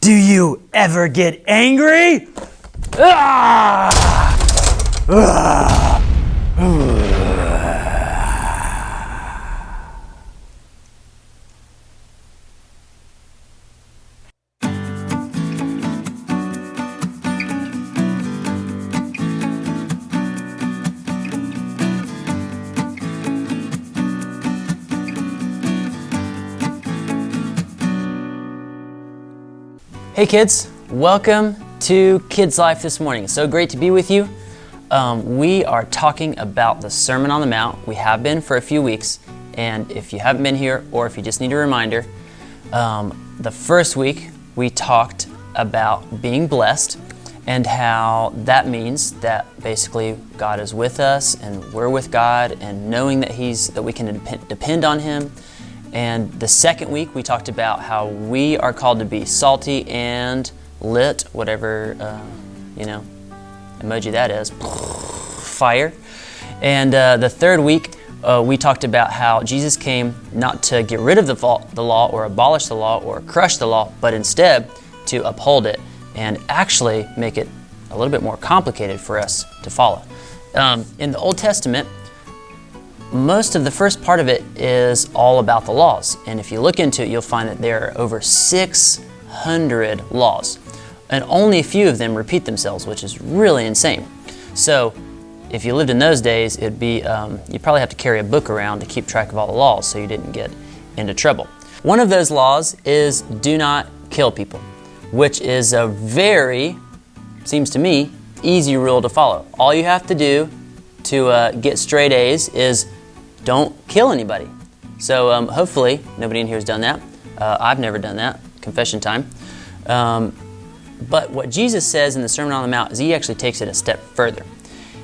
Do you ever get angry? Ah! Ah! Hey kids, welcome to Kids Life this morning. So great to be with you. We are talking about the Sermon on the Mount. We have been for a few weeks, and if you haven't been here or if you just need a reminder, the first week we talked about being blessed and how that means that basically God is with us and we're with God, and knowing that we can depend on Him. And the second week, we talked about how we are called to be salty and lit, whatever, emoji that is, fire. And the third week, we talked about how Jesus came not to get rid of the law or abolish the law or crush the law, but instead to uphold it and actually make it a little bit more complicated for us to follow. In the Old Testament, most of the first part of it is all about the laws. And if you look into it, you'll find that there are over 600 laws. And only a few of them repeat themselves, which is really insane. So if you lived in those days, it'd be you'd probably have to carry a book around to keep track of all the laws so you didn't get into trouble. One of those laws is do not kill people, which is a very, seems to me, easy rule to follow. All you have to do to get straight A's is don't kill anybody. So hopefully nobody in here has done that. I've never done that. Confession time. But what Jesus says in the Sermon on the Mount is He actually takes it a step further.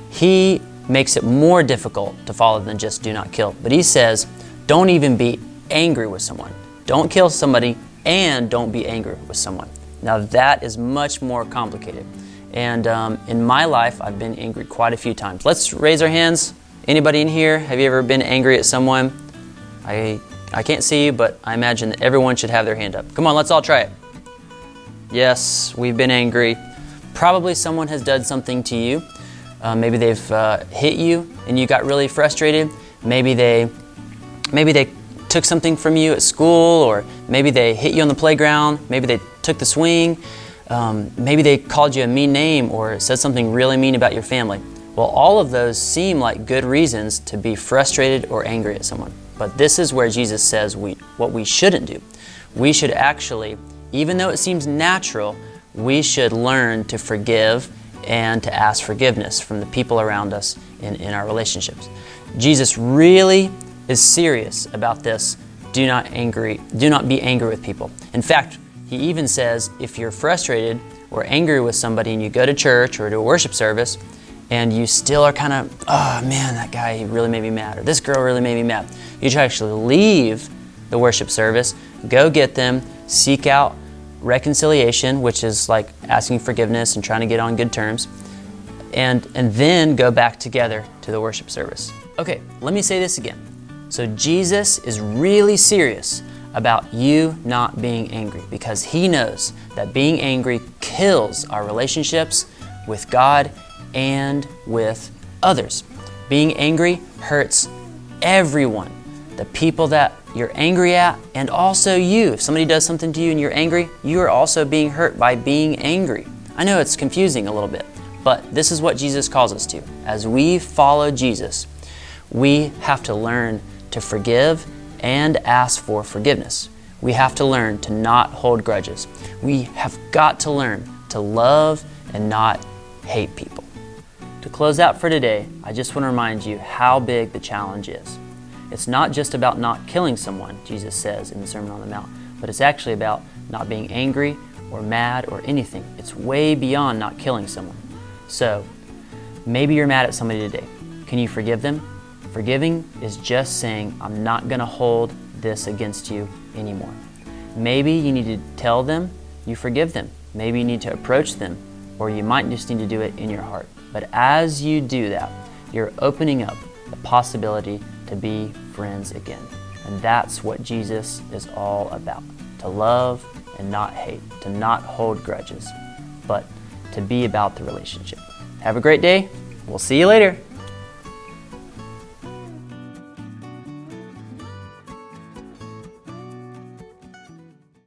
He makes it more difficult to follow than just do not kill. But He says, don't even be angry with someone. Don't kill somebody and don't be angry with someone. Now that is much more complicated. And in my life, I've been angry quite a few times. Let's raise our hands. Anybody in here, have you ever been angry at someone? I can't see you, but I imagine that everyone should have their hand up. Come on, let's all try it. Yes, we've been angry. Probably someone has done something to you. Maybe they've hit you and you got really frustrated. Maybe they took something from you at school, or maybe they hit you on the playground. Maybe they took the swing. Maybe they called you a mean name or said something really mean about your family. Well, all of those seem like good reasons to be frustrated or angry at someone. But this is where Jesus says what we shouldn't do. We should actually, even though it seems natural, we should learn to forgive and to ask forgiveness from the people around us in our relationships. Jesus really is serious about this. Do not be angry with people. In fact, He even says if you're frustrated or angry with somebody and you go to church or to a worship service and you still are kind of, oh man, that guy he really made me mad, or this girl really made me mad, you should actually leave the worship service, go get them, seek out reconciliation, which is like asking forgiveness and trying to get on good terms, and then go back together to the worship service. Okay, let me say this again. So Jesus is really serious about you not being angry, because He knows that being angry kills our relationships with God and with others. Being angry hurts everyone. The people that you're angry at, and also you. If somebody does something to you and you're angry, you are also being hurt by being angry. I know it's confusing a little bit, but this is what Jesus calls us to. As we follow Jesus, we have to learn to forgive and ask for forgiveness. We have to learn to not hold grudges. We have got to learn to love and not hate people. To close out for today, I just want to remind you how big the challenge is. It's not just about not killing someone, Jesus says in the Sermon on the Mount, but it's actually about not being angry or mad or anything. It's way beyond not killing someone. So, maybe you're mad at somebody today. Can you forgive them? Forgiving is just saying, I'm not going to hold this against you anymore. Maybe you need to tell them you forgive them. Maybe you need to approach them, or you might just need to do it in your heart. But as you do that, you're opening up the possibility to be friends again. And that's what Jesus is all about, to love and not hate, to not hold grudges, but to be about the relationship. Have a great day. We'll see you later.